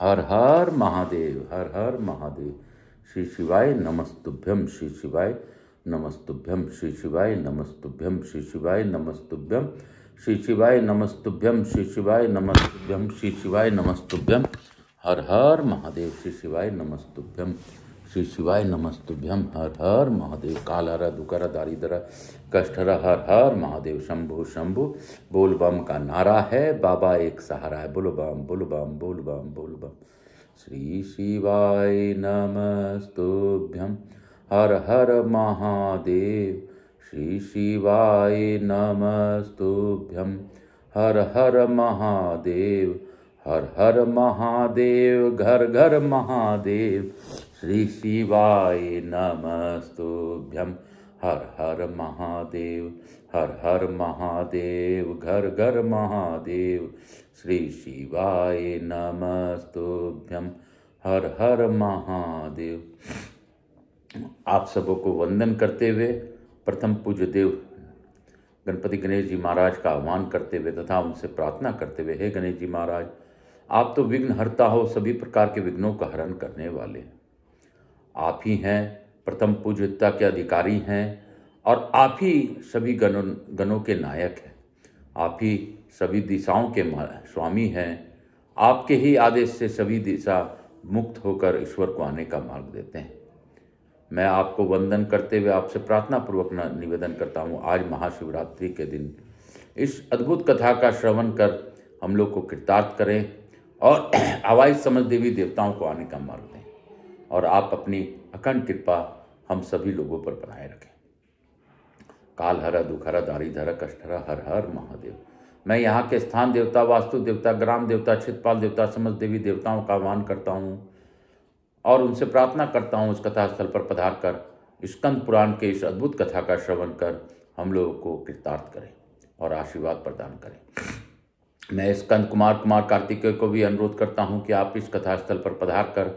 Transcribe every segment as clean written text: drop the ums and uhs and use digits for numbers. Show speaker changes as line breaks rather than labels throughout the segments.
हर हर महादेव, हर हर महादेव। श्री शिवाय नमस्तुभ्यम, श्री शिवाय नमस्तुभ्यम, श्री शिवाय नमस्तुभ्यम, श्री शिवाय नमस्तुभ्यम, श्री शिवाय नमस्तुभ्यम, श्री शिवाय नमस्तुभ्यम, श्री शिवाय नमस्तुभ्यम। हर हर महादेव, श्री शिवाय नमस्तुभ्यम, श्री शिवाय नमस्तुभ्यम। हर हर महादेव। कालहर दुकर दारिद्र कष्टहर, हर हर महादेव। शंभु शंभु बोल बम का नारा है, बाबा एक सहारा है। बोल बम बोल बम बोल बम बोल बम। श्री शिवाय नमस्तुभ्यम, हर हर महादेव। श्री शिवाय नमस्तुभ्यम, हर हर महादेव। हर हर महादेव, घर घर महादेव। श्री शिवाय नमस्तुभ्यम, हर हर महादेव। हर हर महादेव, घर घर महादेव। श्री शिवाय नमस्तुभ्यम, हर हर महादेव। आप सबों को वंदन करते हुए प्रथम पूज्य देव गणपति गणेश जी महाराज का आह्वान करते हुए तथा उनसे प्रार्थना करते हुए, हे गणेश जी महाराज, आप तो विघ्न हरता हो, सभी प्रकार के विघ्नों का हरण करने वाले आप ही हैं, प्रथम पूज्यता के अधिकारी हैं और आप ही सभी गणों के नायक हैं। आप ही सभी दिशाओं के स्वामी हैं। आपके ही आदेश से सभी दिशा मुक्त होकर ईश्वर को आने का मार्ग देते हैं। मैं आपको वंदन करते हुए आपसे प्रार्थना पूर्वक निवेदन करता हूँ, आज महाशिवरात्रि के दिन इस अद्भुत कथा का श्रवण कर हम लोग को कृतार्थ करें और आवाज समझ देवी देवताओं को आने का मार्ग दें और आप अपनी अखंड कृपा हम सभी लोगों पर बनाए रखें। काल हर दुखहर दारिद्र कष्टहर, हर हर महादेव। मैं यहाँ के स्थान देवता, वास्तु देवता, ग्राम देवता, क्षेत्रपाल देवता, समझ देवी देवताओं का आह्वान करता हूँ और उनसे प्रार्थना करता हूँ, इस कथा स्थल पर पधार कर स्कंद पुराण के इस अद्भुत कथा का श्रवण कर हम लोगों को कृतार्थ करें और आशीर्वाद प्रदान करें। मैं स्कंद कुमार कार्तिकेय को भी अनुरोध करता हूँ कि आप इस कथा स्थल पर पधार कर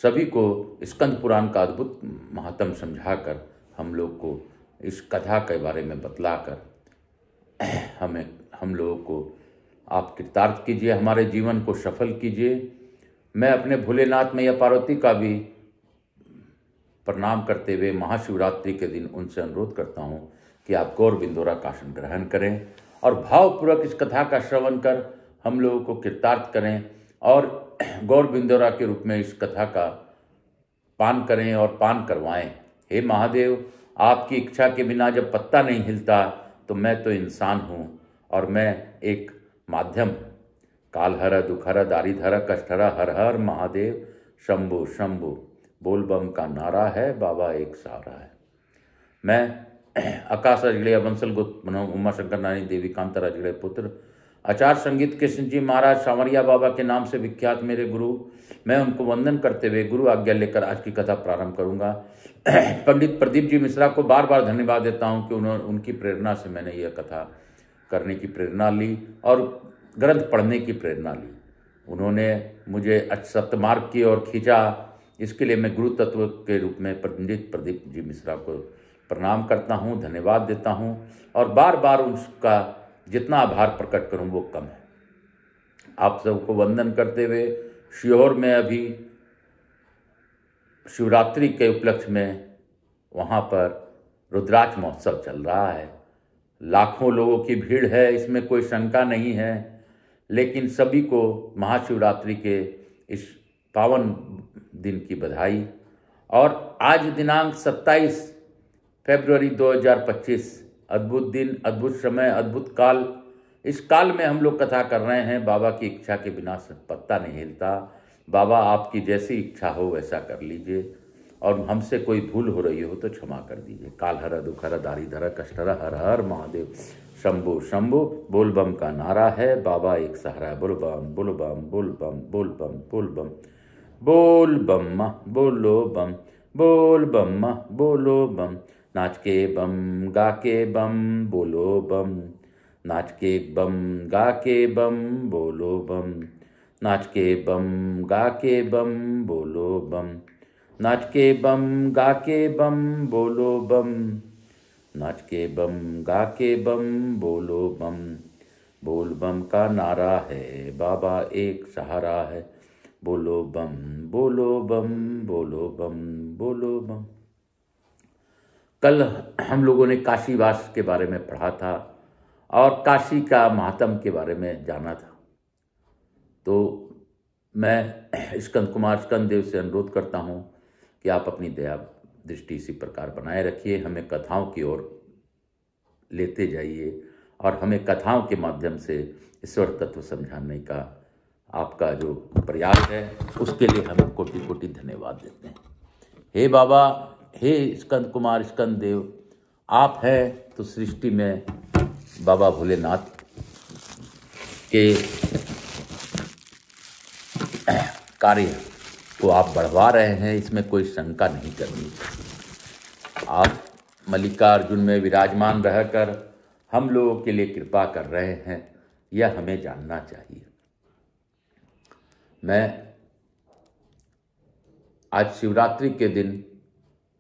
सभी को स्कंद पुराण का अद्भुत महात्म समझाकर हम लोग को इस कथा के बारे में बतलाकर हम लोगों को आप कृतार्थ कीजिए, हमारे जीवन को सफल कीजिए। मैं अपने भोलेनाथ मैया पार्वती का भी प्रणाम करते हुए महाशिवरात्रि के दिन उनसे अनुरोध करता हूँ कि आप गौर बिंदोरा का आसन ग्रहण करें और भावपूर्वक इस कथा का श्रवण कर हम लोगों को कृतार्थ करें और गौर बिंदोरा के रूप में इस कथा का पान करें और पान करवाएं। हे महादेव, आपकी इच्छा के बिना जब पत्ता नहीं हिलता तो मैं तो इंसान हूँ और मैं एक माध्यम। काल हर दुखहर दारिद्र कष्टहर, हर हर महादेव। शंभु शंभु बोल बम का नारा है, बाबा एक सहारा है। मैं आकाश राजगड़िया बंसल गुप्त उमा शंकर नारायण देवी कांता राजगड़िया पुत्र आचार्य संगीत कृष्ण जी महाराज सांवरिया बाबा के नाम से विख्यात मेरे गुरु, मैं उनको वंदन करते हुए गुरु आज्ञा लेकर आज की कथा प्रारंभ करूंगा। पंडित प्रदीप जी मिश्रा को बार बार धन्यवाद देता हूं कि उनकी प्रेरणा से मैंने यह कथा करने की प्रेरणा ली और ग्रंथ पढ़ने की प्रेरणा ली। उन्होंने मुझे सप्तमार्ग की ओर खींचा, इसके लिए मैं गुरु तत्व के रूप में पंडित प्रदीप जी मिश्रा को प्रणाम करता हूँ, धन्यवाद देता हूँ और बार बार उसका जितना आभार प्रकट करूँ वो कम है। आप सबको वंदन करते हुए सीहोर में अभी शिवरात्रि के उपलक्ष्य में वहाँ पर रुद्राक्ष महोत्सव चल रहा है। लाखों लोगों की भीड़ है, इसमें कोई शंका नहीं है, लेकिन सभी को महाशिवरात्रि के इस पावन दिन की बधाई। और आज दिनांक 27 फरवरी 2025, अद्भुत दिन, अद्भुत समय, अद्भुत काल। इस काल में हम लोग कथा कर रहे हैं, बाबा की इच्छा के बिना पत्ता नहीं हिलता। बाबा आपकी जैसी इच्छा हो वैसा कर लीजिए और हमसे कोई भूल हो रही हो तो क्षमा कर दीजिए। काल हर दुखहर दारिद्र कष्टहर, हर हर महादेव। शंभु शंभु बोल बम का नारा है, बाबा एक सहारा है। बोल बम बोल बम बोल बम बोल बम बोल बम। बोल बम बोलो बम, बोल बम बोलो बम। नाच के बम गा के बम बोलो बम, नाच के बम गा के बम बोलो बम। नाच के बम गा के बम बोलो बम, नाच के बम गा के बम बोलो बम। नाच के बम गा के बम बोलो बम। बोल बम का नारा है, बाबा एक सहारा है। बोलो बम बोलो बम बोलो बम बोलो बम। कल हम लोगों ने काशीवास के बारे में पढ़ा था और काशी का महात्म के बारे में जाना था। तो मैं स्कंद कुमार स्कंद देव से अनुरोध करता हूँ कि आप अपनी दया दृष्टि इसी प्रकार बनाए रखिए, हमें कथाओं की ओर लेते जाइए और हमें कथाओं के माध्यम से ईश्वर तत्व समझाने का आपका जो प्रयास है उसके लिए हम कोटि कोटि धन्यवाद देते हैं। हे बाबा, हे स्कंद कुमार स्कंद देव, आप हैं तो सृष्टि में बाबा भोलेनाथ के कार्य को आप बढ़वा रहे हैं, इसमें कोई शंका नहीं करनी। आप मल्लिकार्जुन में विराजमान रहकर हम लोगों के लिए कृपा कर रहे हैं, यह हमें जानना चाहिए। मैं आज शिवरात्रि के दिन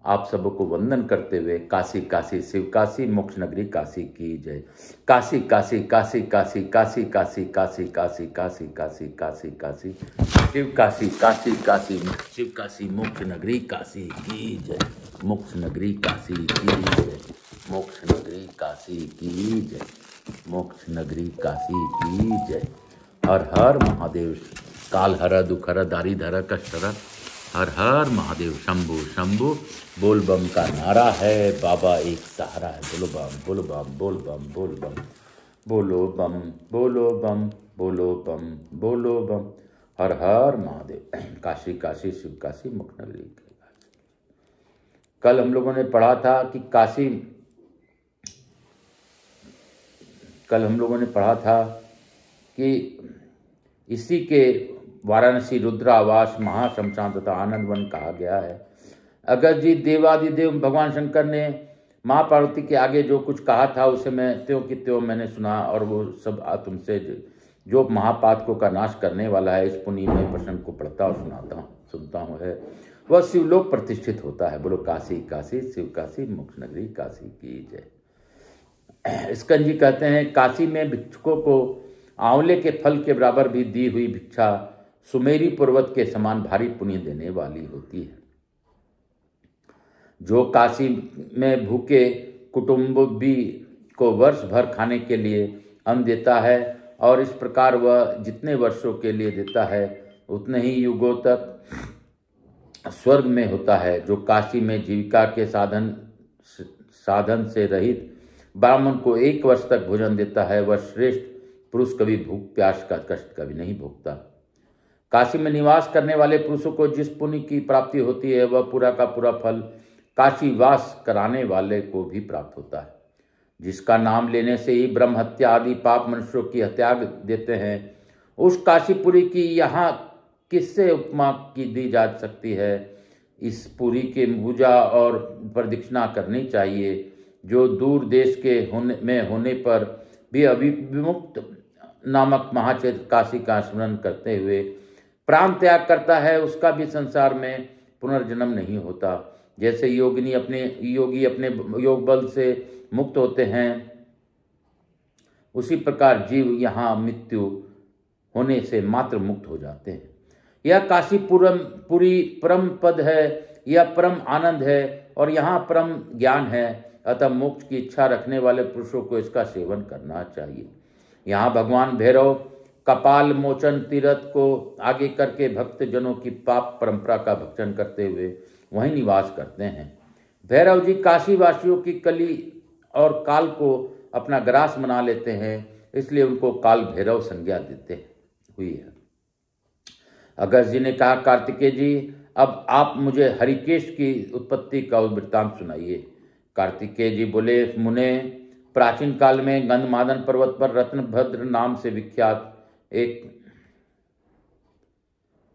आप सबको वंदन करते हुए काशी काशी शिव काशी मोक्ष नगरी काशी की जय। काशी काशी काशी काशी काशी काशी काशी काशी काशी काशी काशी काशी शिव काशी काशी काशी शिव काशी मोक्ष नगरी काशी की जय। मोक्ष नगरी काशी की जय। मोक्ष नगरी काशी की जय। मोक्ष नगरी काशी की जय। हर हर महादेव। काल हर दुख हर दारी धर कष्ट हर। हर हर महादेव। शंभु शंभु बोल बम का नारा है, बाबा एक सहारा है। बोलो बम बोलो बम बोल बम बोल बम बोलो बम बोलो बम बोलो बम बोलो बम। हर हर महादेव। काशी काशी शिव काशी मुख नगरी। कल हम लोगों ने पढ़ा था कि कल हम लोगों ने पढ़ा था कि इसी के वाराणसी रुद्रावास महाशमशान तथा आनंद वन कहा गया है। अगर जी देवादिदेव भगवान शंकर ने माँ पार्वती के आगे जो कुछ कहा था उसे मैं त्यों की त्यों मैंने सुना, और वो सब तुमसे जो महापातकों का नाश करने वाला है इस पुण्य में प्रश्न को पढ़ता और सुनता हूँ है वह शिवलोक प्रतिष्ठित होता है। बोलो काशी काशी शिव काशी मोक्ष नगरी काशी की जय। स्कंद जी कहते हैं काशी में भिक्षुकों को आंवले के फल के बराबर भी दी हुई भिक्षा सुमेरी पर्वत के समान भारी पुण्य देने वाली होती है। जो काशी में भूखे कुटुंबी को वर्ष भर खाने के लिए अन्न देता है और इस प्रकार वह जितने वर्षों के लिए देता है उतने ही युगों तक स्वर्ग में होता है। जो काशी में जीविका के साधन से रहित ब्राह्मण को 1 वर्ष तक भोजन देता है वह श्रेष्ठ पुरुष कभी भूख प्यास का कष्ट कभी नहीं भोगता। काशी में निवास करने वाले पुरुषों को जिस पुण्य की प्राप्ति होती है वह पूरा का पूरा फल काशीवास कराने वाले को भी प्राप्त होता है। जिसका नाम लेने से ही ब्रह्म हत्या आदि पाप मनुष्यों की हत्या देते हैं, उस काशीपुरी की यहाँ किससे उपमा की दी जा सकती है। इस पुरी के पूजा और प्रदक्षिणा करनी चाहिए। जो दूर देश के होने पर भी अभिमुक्त नामक महाचैत्र काशी का स्मरण करते हुए प्राण त्याग करता है उसका भी संसार में पुनर्जन्म नहीं होता। जैसे योगी अपने योग बल से मुक्त होते हैं उसी प्रकार जीव यहाँ मृत्यु होने से मात्र मुक्त हो जाते हैं। यह काशीपुरी परम पद है, यह परम आनंद है और यहाँ परम ज्ञान है। अतः मोक्ष की इच्छा रखने वाले पुरुषों को इसका सेवन करना चाहिए। यहाँ भगवान भैरव कपाल मोचन तीर्थ को आगे करके भक्त जनों की पाप परंपरा का भक्षण करते हुए वहीं निवास करते हैं। भैरव जी काशी वासियों की कली और काल को अपना ग्रास बना लेते हैं, इसलिए उनको काल भैरव संज्ञा देते हुई है। अगस्त जी ने कहा कार्तिकेय जी अब आप मुझे हरिकेश की उत्पत्ति का वृत्तांत सुनाइए। कार्तिकेय जी बोले मुने, प्राचीन काल में गंधमादन पर्वत पर रत्नभद्र नाम से विख्यात एक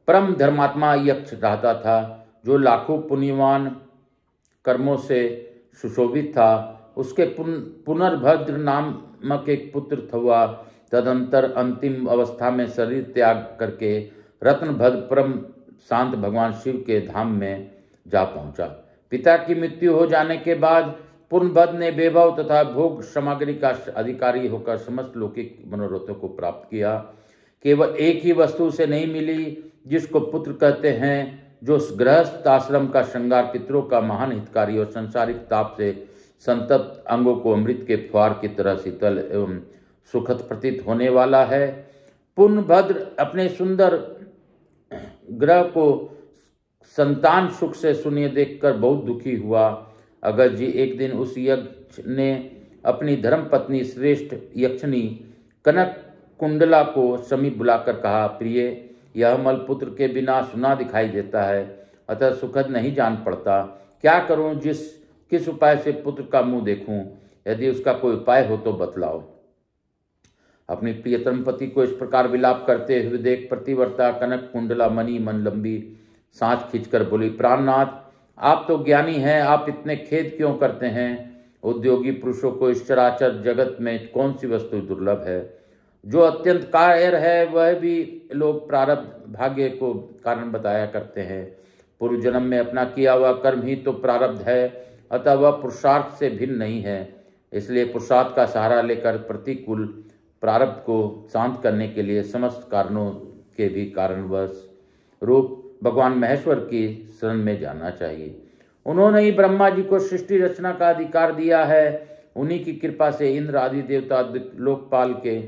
परम धर्मात्मा यक्ष रहता था जो लाखों पुण्यवान कर्मों से सुशोभित था। उसके पुनर्भद्र नामक एक पुत्र हुआ। तदंतर अंतिम अवस्था में शरीर त्याग करके रत्नभद्र परम शांत भगवान शिव के धाम में जा पहुंचा। पिता की मृत्यु हो जाने के बाद पुनर्भद्र ने वैभव तथा भोग सामग्री का अधिकारी होकर समस्त लौकिक मनोरथों को प्राप्त किया। केवल एक ही वस्तु से नहीं मिली जिसको पुत्र कहते हैं, जो गृहस्थ आश्रम का श्रृंगार, पितरों का महान हितकारी और संसारिक ताप से संतप्त अंगों को अमृत के फुहार की तरह शीतल एवं सुखद प्रतीत होने वाला है। पुण्यभद्र अपने सुंदर ग्रह को संतान सुख से शून्य देखकर बहुत दुखी हुआ। अगस्त जी एक दिन उस यक्ष ने अपनी धर्मपत्नी श्रेष्ठ यक्षिणी कनक कुंडला को समीप बुलाकर कहा, प्रिय, यह मलपुत्र के बिना सुना दिखाई देता है, अतः सुखद नहीं जान पड़ता। क्या करूं, किस उपाय से पुत्र का मुंह देखूं? यदि उसका कोई उपाय हो तो बतलाओ। अपनी प्रियतम पति को इस प्रकार विलाप करते हुए देख प्रतिवर्ता कनक कुंडला मनी मन लंबी सांस खींचकर बोली, प्राणनाथ, आप तो ज्ञानी हैं, आप इतने खेद क्यों करते हैं? उद्योगी पुरुषों को इस चराचर जगत में कौन सी वस्तु दुर्लभ है? जो अत्यंत कायर है वह भी लोग प्रारब्ध भाग्य को कारण बताया करते हैं। पूर्व जन्म में अपना किया हुआ कर्म ही तो प्रारब्ध है, अतः वह पुरुषार्थ से भिन्न नहीं है। इसलिए पुरुषार्थ का सहारा लेकर प्रतिकूल प्रारब्ध को शांत करने के लिए समस्त कारणों के भी कारणवश रूप भगवान महेश्वर की शरण में जाना चाहिए। उन्होंने ही ब्रह्मा जी को सृष्टि रचना का अधिकार दिया है। उन्हीं की कृपा से इंद्र आदि देवता लोकपाल के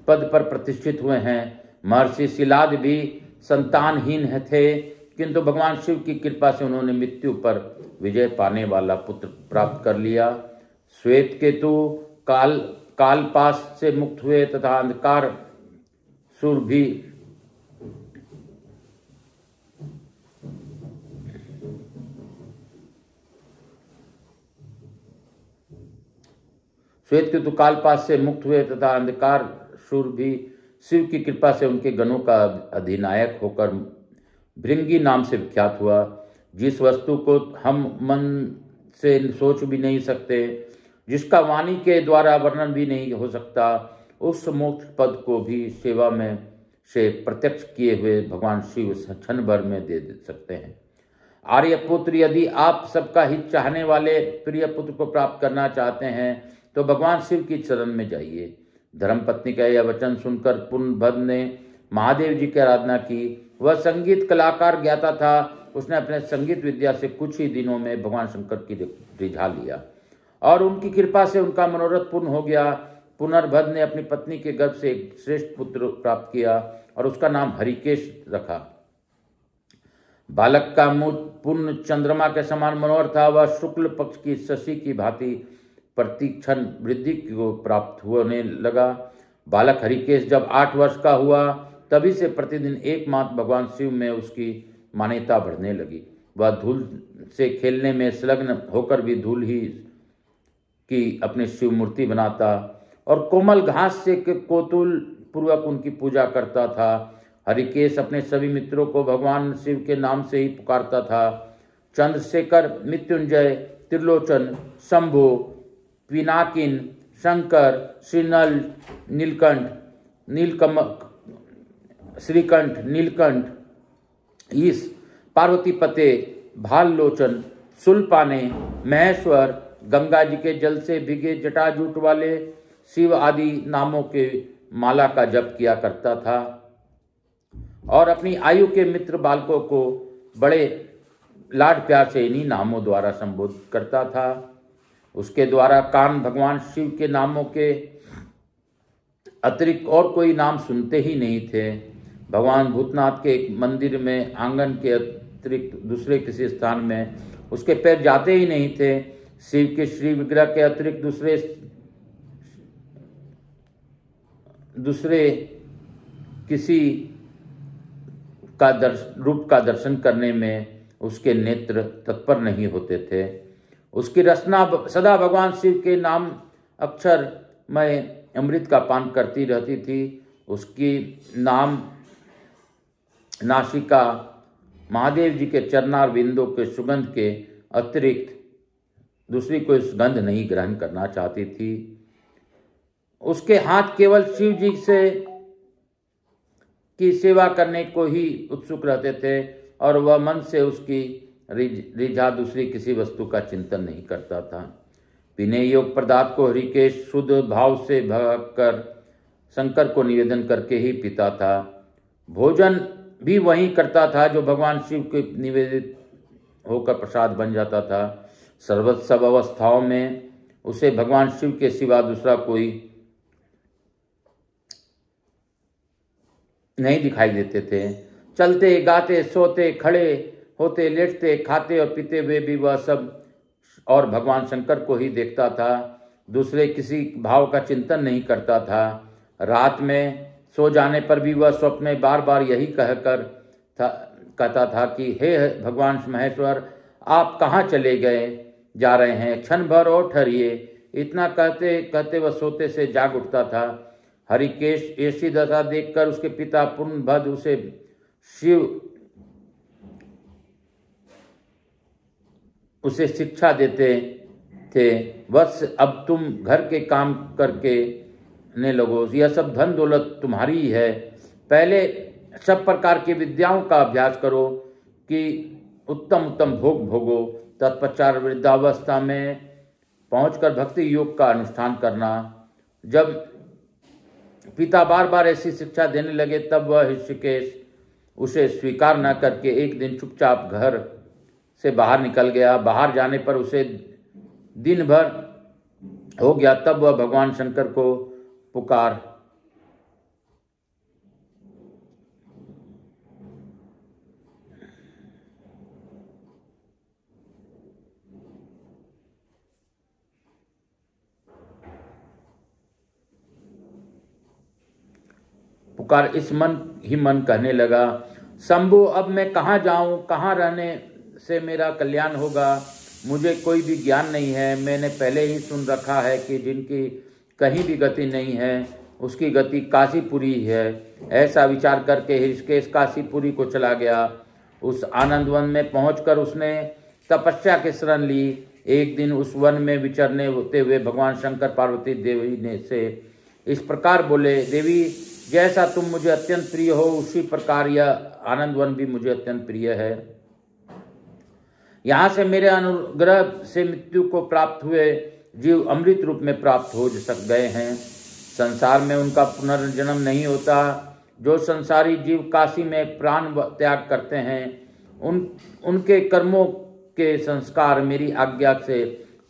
पद पर प्रतिष्ठित हुए हैं। महर्षि शिलाद भी संतानहीन थे, किंतु भगवान शिव की कृपा से उन्होंने मृत्यु पर विजय पाने वाला पुत्र प्राप्त कर लिया। श्वेत केतु कालपाश से मुक्त हुए तथा अंधकार सुर भी श्वेत केतु कालपाश से मुक्त हुए तथा अंधकार सुर भी शिव की कृपा से उनके गणों का अधिनायक होकर भृंगी नाम से विख्यात हुआ। जिस वस्तु को हम मन से सोच भी नहीं सकते, जिसका वाणी के द्वारा वर्णन भी नहीं हो सकता, उस मोक्ष पद को भी सेवा में से प्रत्यक्ष किए हुए भगवान शिव क्षण भर में दे सकते हैं। आर्यपुत्र, यदि आप सबका हित चाहने वाले प्रिय पुत्र को प्राप्त करना चाहते हैं तो भगवान शिव की चरण में जाइए। धर्मपत्नी का यह वचन सुनकर पुण्यभद्र ने महादेव जी की आराधना की। वह संगीत कलाकार ज्ञाता था। उसने अपने संगीत विद्या से कुछ ही दिनों में भगवान शंकर की रिझा लिया और उनकी कृपा से उनका मनोरथ पूर्ण हो गया। पुनर्भद्र ने अपनी पत्नी के गर्भ से एक श्रेष्ठ पुत्र प्राप्त किया और उसका नाम हरिकेश रखा। बालक का मुख पूर्ण चंद्रमा के समान मनोहर था। वह शुक्ल पक्ष की शशि की भांति प्रतिक्षण वृद्धि को प्राप्त होने लगा। बालक हरिकेश जब 8 वर्ष का हुआ तभी से प्रतिदिन एकमात्र भगवान शिव में उसकी मान्यता बढ़ने लगी। वह धूल से खेलने में संलग्न होकर भी धूल ही की अपनी शिव मूर्ति बनाता और कोमल घास से कौतूहल पूर्वक उनकी पूजा करता था। हरिकेश अपने सभी मित्रों को भगवान शिव के नाम से ही पुकारता था। चंद्रशेखर, मृत्युंजय, त्रिलोचन, शंभु, पिनाकिन, शंकर, श्रीनल, श्रीकंठ, नीलकंठ, ईश, पार्वतीपते, भाललोचन, सुलपाने, महेश्वर, गंगा जी के जल से भिगे जटाजूट वाले शिव आदि नामों के माला का जप किया करता था और अपनी आयु के मित्र बालकों को बड़े लाड प्यार से इन्हीं नामों द्वारा संबोधित करता था। उसके द्वारा कान भगवान शिव के नामों के अतिरिक्त और कोई नाम सुनते ही नहीं थे। भगवान भूतनाथ के एक मंदिर में आंगन के अतिरिक्त दूसरे किसी स्थान में उसके पैर जाते ही नहीं थे। शिव के श्री विग्रह के अतिरिक्त दूसरे किसी का रूप का दर्शन करने में उसके नेत्र तत्पर नहीं होते थे। उसकी रचना सदा भगवान शिव के नाम अक्षरमय अमृत का पान करती रहती थी। उसकी नाम नासिका महादेव जी के चरणार बिंदु के सुगंध के अतिरिक्त दूसरी कोई सुगंध नहीं ग्रहण करना चाहती थी। उसके हाथ केवल शिव जी से की सेवा करने को ही उत्सुक रहते थे और वह मन से उसकी रिझा दूसरी किसी वस्तु का चिंतन नहीं करता था। पीने योग पदार्थ को हरिकेश शुद्ध भाव से भगकर शंकर को निवेदन करके ही पीता था। भोजन भी वही करता था जो भगवान शिव के निवेदित होकर प्रसाद बन जाता था। सर्वोत्सव अवस्थाओं में उसे भगवान शिव के सिवा दूसरा कोई नहीं दिखाई देते थे। चलते गाते सोते खड़े होते लेटते खाते और पीते हुए भी वह सब और भगवान शंकर को ही देखता था। दूसरे किसी भाव का चिंतन नहीं करता था। रात में सो जाने पर भी वह स्वप्न में बार बार यही कहता था कि हे भगवान महेश्वर, आप कहाँ चले गए जा रहे हैं, क्षण भर और ठहरिए। इतना कहते कहते वह सोते से जाग उठता था। हरिकेश ऐसी दशा देखकर उसके पिता पूर्णभद्र उसे शिक्षा देते थे, बस अब तुम घर के काम करके ने लगो, यह सब धन दौलत तुम्हारी ही है। पहले सब प्रकार की विद्याओं का अभ्यास करो कि उत्तम उत्तम भोग भोगो। तत्पश्चात वृद्धावस्था में पहुंचकर भक्ति योग का अनुष्ठान करना। जब पिता बार बार ऐसी शिक्षा देने लगे तब वह ऋषिकेश उसे स्वीकार न करके एक दिन चुपचाप घर से बाहर निकल गया। बाहर जाने पर उसे दिन भर हो गया, तब वह भगवान शंकर को पुकार इस मन ही मन कहने लगा, शंभु अब मैं कहाँ जाऊं, कहाँ रहने से मेरा कल्याण होगा। मुझे कोई भी ज्ञान नहीं है। मैंने पहले ही सुन रखा है कि जिनकी कहीं भी गति नहीं है उसकी गति काशीपुरी है। ऐसा विचार करके ऋषिकेश काशीपुरी को चला गया। उस आनंद वन में पहुंचकर उसने तपस्या की शरण ली। एक दिन उस वन में विचरने होते हुए भगवान शंकर पार्वती देवी ने से इस प्रकार बोले, देवी जैसा तुम मुझे अत्यंत प्रिय हो उसी प्रकार यह आनंद वन भी मुझे अत्यंत प्रिय है। यहाँ से मेरे अनुग्रह से मृत्यु को प्राप्त हुए जीव अमृत रूप में प्राप्त हो सक गए हैं। संसार में उनका पुनर्जन्म नहीं होता। जो संसारी जीव काशी में प्राण त्याग करते हैं उनके कर्मों के संस्कार मेरी आज्ञा से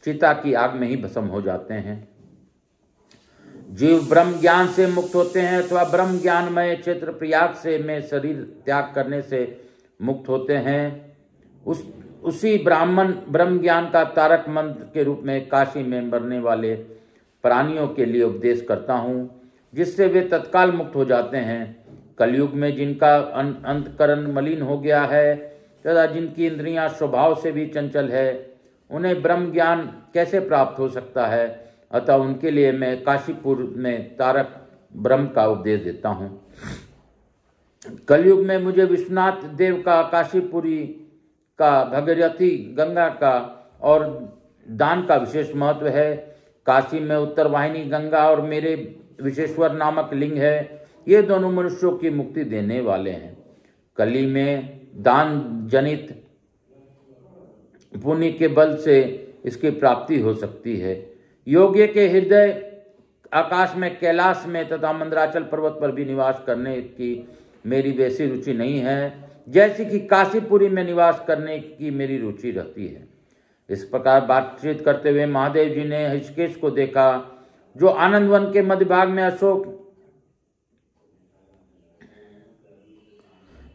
चिता की आग में ही भस्म हो जाते हैं। जीव ब्रह्म ज्ञान से मुक्त होते हैं अथवा ब्रह्म ज्ञानमय क्षेत्र प्रयाग से में शरीर त्याग करने से मुक्त होते हैं। उसी ब्रह्म ज्ञान का तारक मंत्र के रूप में काशी में मरने वाले प्राणियों के लिए उपदेश करता हूँ, जिससे वे तत्काल मुक्त हो जाते हैं। कलयुग में जिनका अंतकरण मलिन हो गया है तथा जिनकी इंद्रियां स्वभाव से भी चंचल है, उन्हें ब्रह्म ज्ञान कैसे प्राप्त हो सकता है। अतः उनके लिए मैं काशीपुर में तारक ब्रह्म का उपदेश देता हूँ। कलयुग में मुझे विश्वनाथ देव का, काशीपुरी का, भगीरथी गंगा का और दान का विशेष महत्व है। काशी में उत्तर वाहिनी गंगा और मेरे विशेश्वर नामक लिंग है। ये दोनों मनुष्यों की मुक्ति देने वाले हैं। कली में दान जनित पुण्य के बल से इसकी प्राप्ति हो सकती है। योग्य के हृदय आकाश में, कैलाश में तथा मंदराचल पर्वत पर भी निवास करने की मेरी वैसी रुचि नहीं है जैसी कि काशीपुरी में निवास करने की मेरी रुचि रहती है। इस प्रकार बातचीत करते हुए महादेव जी ने ऋषिकेश को देखा, जो आनंद वन के मध्य भाग में अशोक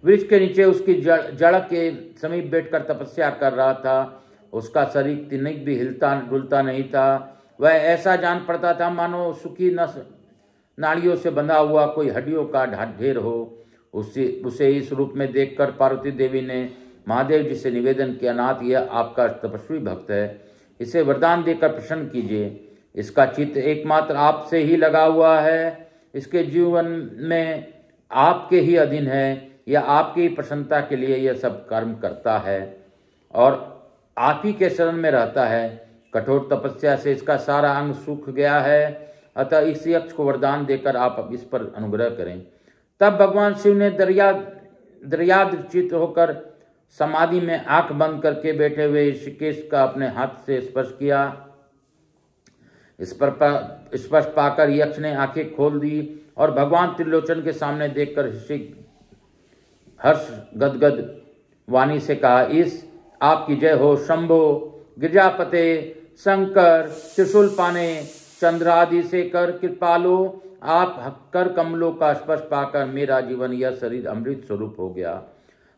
वृक्ष के नीचे उसकी जड़ के समीप बैठकर तपस्या कर रहा था। उसका शरीर तिनक भी हिलता डुलता नहीं था। वह ऐसा जान पड़ता था मानो सुखी नस नाड़ियों से बंधा हुआ कोई हड्डियों का ढेर हो। उसे इस रूप में देखकर पार्वती देवी ने महादेव जी से निवेदन किया, नाथ यह आपका तपस्वी भक्त है, इसे वरदान देकर प्रसन्न कीजिए। इसका चित्त एकमात्र आपसे ही लगा हुआ है। इसके जीवन में आपके ही अधीन है। यह आपकी प्रसन्नता के लिए यह सब कर्म करता है और आप ही के शरण में रहता है। कठोर तपस्या से इसका सारा अंग सूख गया है। अतः इस यक्ष को वरदान देकर आप अब इस पर अनुग्रह करें। तब भगवान शिव ने दर्यादचित होकर समाधि में आंख बंद करके बैठे हुए ऋषिकेश का अपने हाथ से स्पर्श किया स्पर्श पाकर यक्ष ने आंखें खोल दी और भगवान त्रिलोचन के सामने देखकर हर्ष गदगद वाणी से कहा, इस आपकी जय हो शंभो, गिरजापते, शंकर, त्रिशूल पाने, चंद्रादि से कर कृपालो, आप कर कमलों का स्पर्श पाकर मेरा जीवन यह शरीर अमृत स्वरूप हो गया।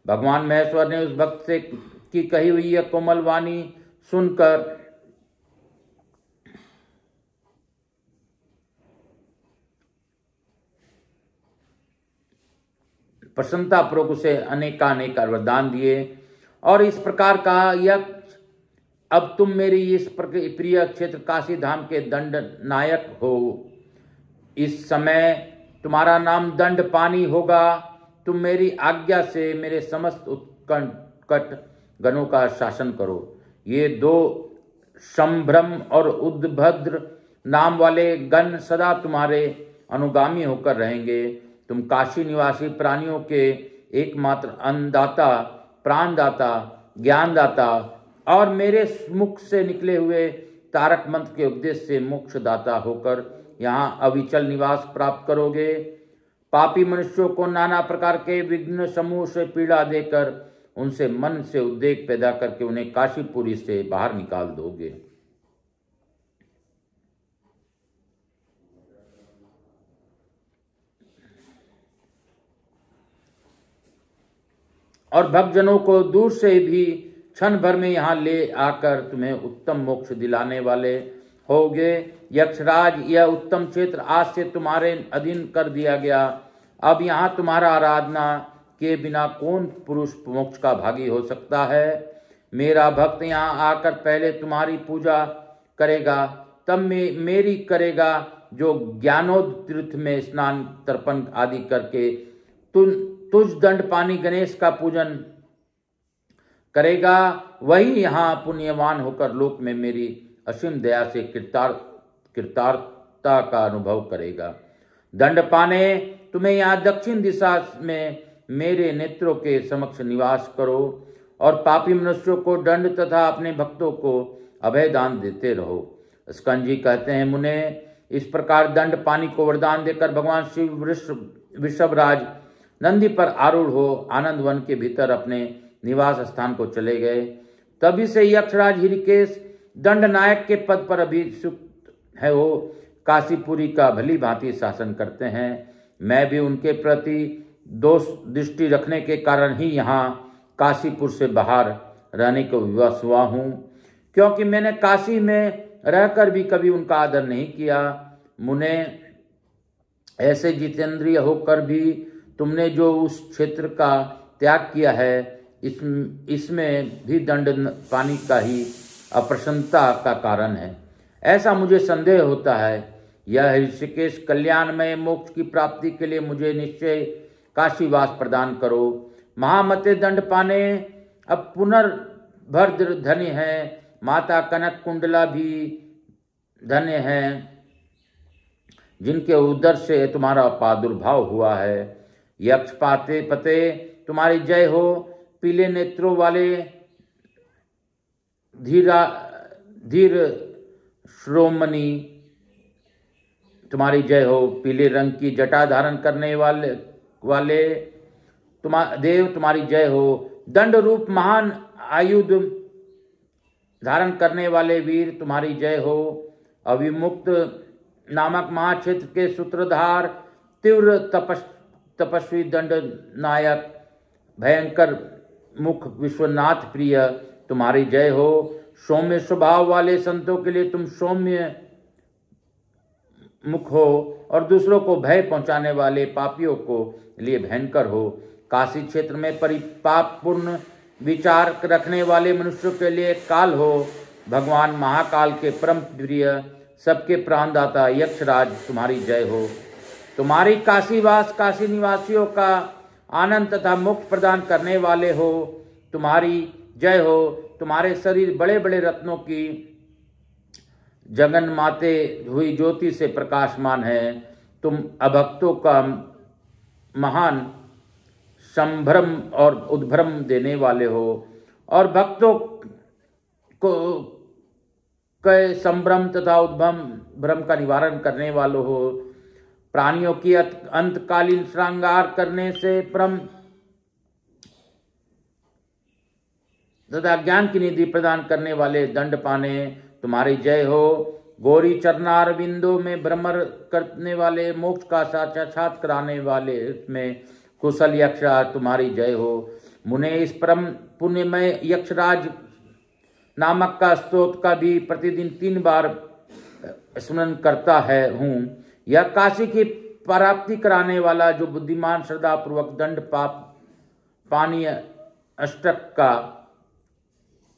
भगवान महेश्वर ने उस भक्त से की कही हुई यह कोमल वाणी सुनकर प्रसन्नतापूर्वक उसे अनेकानेक वरदान दिए और इस प्रकार कहा, यक्ष अब तुम मेरी इस प्रिय क्षेत्र काशी धाम के दंड नायक हो। इस समय तुम्हारा नाम दंड पानी होगा। तुम मेरी आज्ञा से मेरे समस्त उत्कट गणों का शासन करो। ये दो संभ्रम और उद्भद्र नाम वाले गण सदा तुम्हारे अनुगामी होकर रहेंगे। तुम काशी निवासी प्राणियों के एकमात्र अन्नदाता, प्राणदाता, ज्ञानदाता और मेरे मुख से निकले हुए तारक मंत्र के उपदेश से मोक्षदाता होकर यहाँ अविचल निवास प्राप्त करोगे। पापी मनुष्यों को नाना प्रकार के विघ्न समूह से पीड़ा देकर उनसे मन से उद्वेग पैदा करके उन्हें काशीपुरी से बाहर निकाल दोगे। और भक्तजनों को दूर से भी क्षण भर में यहाँ ले आकर तुम्हें उत्तम मोक्ष दिलाने वाले होगे। यक्षराज, यह उत्तम क्षेत्र आज से तुम्हारे अधीन कर दिया गया। अब यहाँ तुम्हारा आराधना के बिना कौन पुरुष मोक्ष का भागी हो सकता है। मेरा भक्त यहाँ आकर पहले तुम्हारी पूजा करेगा, तब मेरी करेगा, जो ज्ञानोदतीर्थ में स्नान तर्पण आदि करके तुझ दंड पानी गणेश का पूजन करेगा, वही यहाँ पुण्यवान होकर लोक में मेरी असीम दया से कृतार्थता का अनुभव करेगा। दंड पाने, तुम्हें यहाँ दक्षिण दिशा में मेरे नेत्रों के समक्ष निवास करो और पापी मनुष्यों को दंड तथा अपने भक्तों को अभय दान देते रहो। स्कंजी कहते हैं, मुने, इस प्रकार दंड पानी को वरदान देकर भगवान शिव वृषभराज नंदी पर आरूढ़ हो आनंद वन के भीतर अपने निवास स्थान को चले गए। तभी से यक्षराज हृषिकेश दंड नायक के पद पर अभिषिक्त है वो काशीपुरी का भली भांति शासन करते हैं। मैं भी उनके प्रति दोष दृष्टि रखने के कारण ही यहाँ काशीपुर से बाहर रहने को विवश हुआ हूँ, क्योंकि मैंने काशी में रहकर भी कभी उनका आदर नहीं किया। मुने, ऐसे जितेंद्रिय होकर भी तुमने जो उस क्षेत्र का त्याग किया है, इसमें भी दंड पानी का ही अप्रसन्नता का कारण है। ऐसा मुझे संदेह होता है। यह ऋषिकेश कल्याणमय मोक्ष की प्राप्ति के लिए मुझे निश्चय काशीवास प्रदान करो। महामते दंड पाने अब पुनर्भद्र धन्य है, माता कनक कुंडला भी धन्य है, जिनके उदर से तुम्हारा प्रादुर्भाव हुआ है। यक्ष पाते पते तुम्हारी जय हो। पीले नेत्रों वाले धीर श्रोमणि तुम्हारी जय हो। पीले रंग की जटा धारण करने वाले देव तुम्हारी जय हो। दंड रूप महान आयुध धारण करने वाले वीर तुम्हारी जय हो। अविमुक्त नामक महाक्षेत्र के सूत्रधार तीव्र तपस्वी दंड नायक भयंकर मुख विश्वनाथ प्रिय तुम्हारी जय हो। सौम्य स्वभाव वाले संतों के लिए तुम सौम्य मुख हो और दूसरों को भय पहुंचाने वाले पापियों को लिए भयंकर हो। काशी क्षेत्र में परिपापपूर्ण विचार रखने वाले मनुष्यों के लिए काल हो। भगवान महाकाल के परम प्रिय सबके प्राणदाता यक्षराज तुम्हारी जय हो। तुम्हारी काशीवास काशी निवासियों का आनंद तथा मोक्ष प्रदान करने वाले हो। तुम्हारी जय हो। तुम्हारे शरीर बड़े बड़े रत्नों की जगन माते हुई ज्योति से प्रकाशमान है। तुम अभक्तों का महान संभ्रम और उद्भ्रम देने वाले हो और भक्तों को कय संभ्रम तथा उद्भम भ्रम का निवारण करने वालों हो, प्राणियों की अंतकालीन श्रृंगार करने से भ्रम तथा ज्ञान की निधि प्रदान करने वाले दंड पाने तुम्हारी जय हो। गौरी चरनार बिंदु में भ्रमर करने वाले मोक्ष का साक्षात कराने वाले में कुशल यक्षराज तुम्हारी जय हो। मुने इस परम पुण्यमय यक्षराज नामक का स्तोत्र का भी प्रतिदिन 3 बार स्मरण करता है हूँ। यह काशी की प्राप्ति कराने वाला जो बुद्धिमान श्रद्धा पूर्वक दंड पाप पानी अष्टक का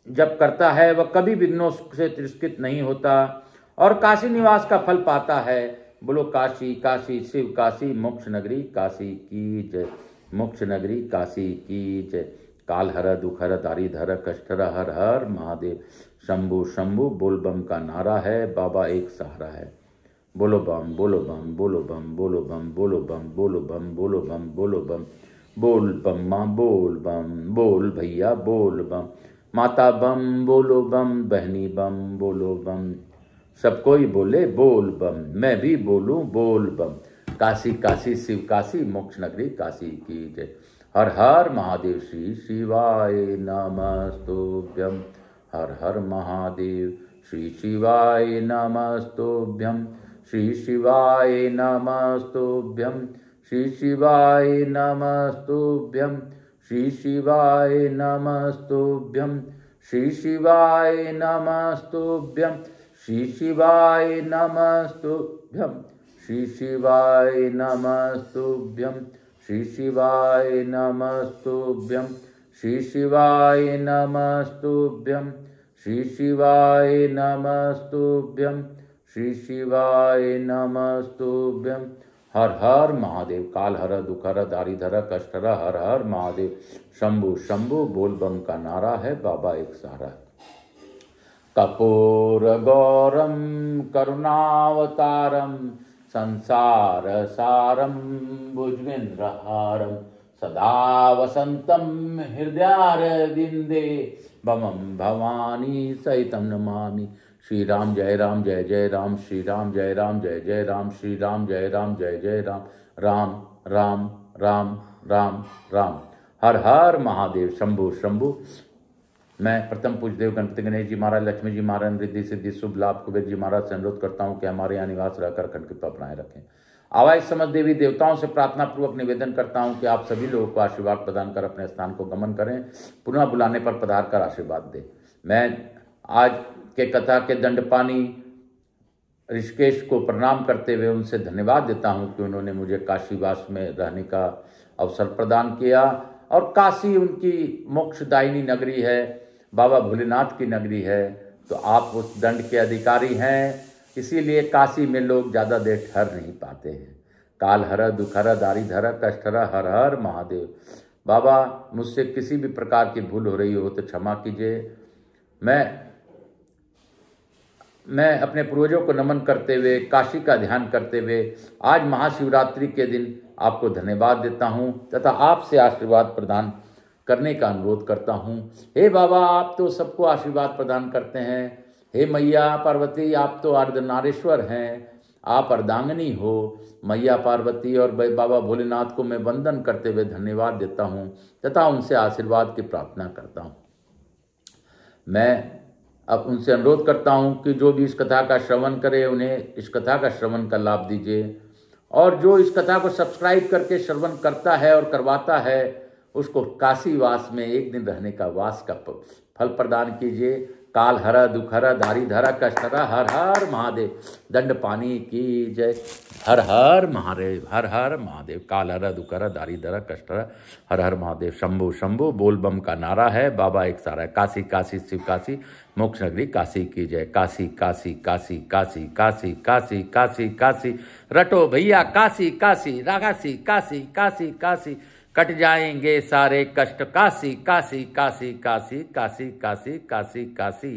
जब करता है वह कभी विघ्नों से तिरस्कृत नहीं होता और काशी निवास का फल पाता है। बोलो काशी काशी शिव काशी मोक्ष नगरी काशी की जय, मोक्ष नगरी काशी की जय। काल हर दुख हर दारिधर कष्ट हर हर महादेव शंभु शंभु बोल बम का नारा है, बाबा एक सहारा है। बोलो बम बोलो बम बोलो बम बोलो बम बोलो बम बोलो बम बोलो बम बोलो बम बोल बम माँ बोल बम बोल भैया बोल बम, माता बम बोलो बम बहनी बम बोलो बम, सब कोई बोले बोल बम, मैं भी बोलूं बोल बम। काशी काशी शिव काशी मोक्ष नगरी काशी की जय। हर हर महादेव श्री शिवाय नमस्तुभ्यं, हर हर महादेव श्री शिवाय नमस्तुभ्यं, श्री शिवाय नमस्तुभ्यं, श्री शिवाय नमस्तुभ्यं, श्री शिवाय नमस्तुभ्यं, श्री शिवाय नमस्तुभ्यं, श्री शिवाय नमस्तुभ्यं, श्री शिवाय नमस्तुभ्यं, श्री शिवाय नमस्तुभ्यं, श्री शिवाय नमस्तुभ्यं, श्री शिवाय नमस्तुभ्यं, श्री शिवाय नमस्तुभ्यं। हर हर महादेव। काल हर दुख हर दारिधर कष्ट हर हर हर महादेव शंभु शंभु बोल बम का नारा है, बाबा एक सहारा है। कपूर गौरम करुणावतारम संसार सारम भुजगेन्द्रहारम सदा वसंतम हृदयारविंदे भवम भवानी सहितम नमामि। श्री राम जय राम जय जय राम, श्री राम जय राम जय जय राम, श्री राम जय राम जय जय राम, राम राम राम राम राम। हर हर महादेव शंभु शंभु। मैं प्रथम पूज्यदेव गणपति गणेश जी महाराज, लक्ष्मी जी महाराज, रिद्धि सिद्धि शुभ लाभ कुबेर जी महाराज से अनुरोध करता हूँ कि हमारे यहाँ निवास रहकर अखंड कृपा बनाए रखें। आवाज समझ देवी देवताओं से प्रार्थना पूर्वक निवेदन करता हूँ कि आप सभी लोगों को आशीर्वाद प्रदान कर अपने स्थान को गमन करें, पुनः बुलाने पर पधार कर आशीर्वाद दें। मैं आज के कथा के दंडपानी ऋषिकेश को प्रणाम करते हुए उनसे धन्यवाद देता हूँ कि उन्होंने मुझे काशीवास में रहने का अवसर प्रदान किया और काशी उनकी मोक्षदायिनी नगरी है, बाबा भोलेनाथ की नगरी है, तो आप उस दंड के अधिकारी हैं, इसीलिए काशी में लोग ज़्यादा देर ठहर नहीं पाते हैं। काल हर दुख हर दारिधर कष्ट हर हर महादेव। बाबा मुझसे किसी भी प्रकार की भूल हो रही हो तो क्षमा कीजिए। मैं अपने पूर्वजों को नमन करते हुए, काशी का ध्यान करते हुए आज महाशिवरात्रि के दिन आपको धन्यवाद देता हूँ तथा आपसे आशीर्वाद प्रदान करने का अनुरोध करता हूँ। हे बाबा, आप तो सबको आशीर्वाद प्रदान करते हैं। हे मैया पार्वती, आप तो अर्धनारीश्वर हैं, आप अर्धांगिनी हो। मैया पार्वती और बाबा भोलेनाथ को मैं वंदन करते हुए धन्यवाद देता हूँ तथा उनसे आशीर्वाद की प्रार्थना करता हूँ। मैं अब उनसे अनुरोध करता हूँ कि जो भी इस कथा का श्रवण करे उन्हें इस कथा का श्रवण का लाभ दीजिए, और जो इस कथा को सब्सक्राइब करके श्रवण करता है और करवाता है उसको काशीवास में एक दिन रहने का वास का फल प्रदान कीजिए। काल हर दुख हर दारिधर कष्ट हर हर महादेव। दंड पानी की जय। हर हर महादेव, हर हर महादेव। काल हर दुख हर दारिधर कष्ट हर हर महादेव शंभु शंभु बोल बम का नारा है, बाबा एक सारा है। काशी काशी शिव काशी मोक्ष नगरी काशी की जय। काशी काशी काशी काशी काशी काशी काशी काशी रटो भैया काशी काशी रागासी काशी काशी काशी कट जाएंगे सारे कष्ट। काशी काशी काशी काशी काशी काशी काशी काशी।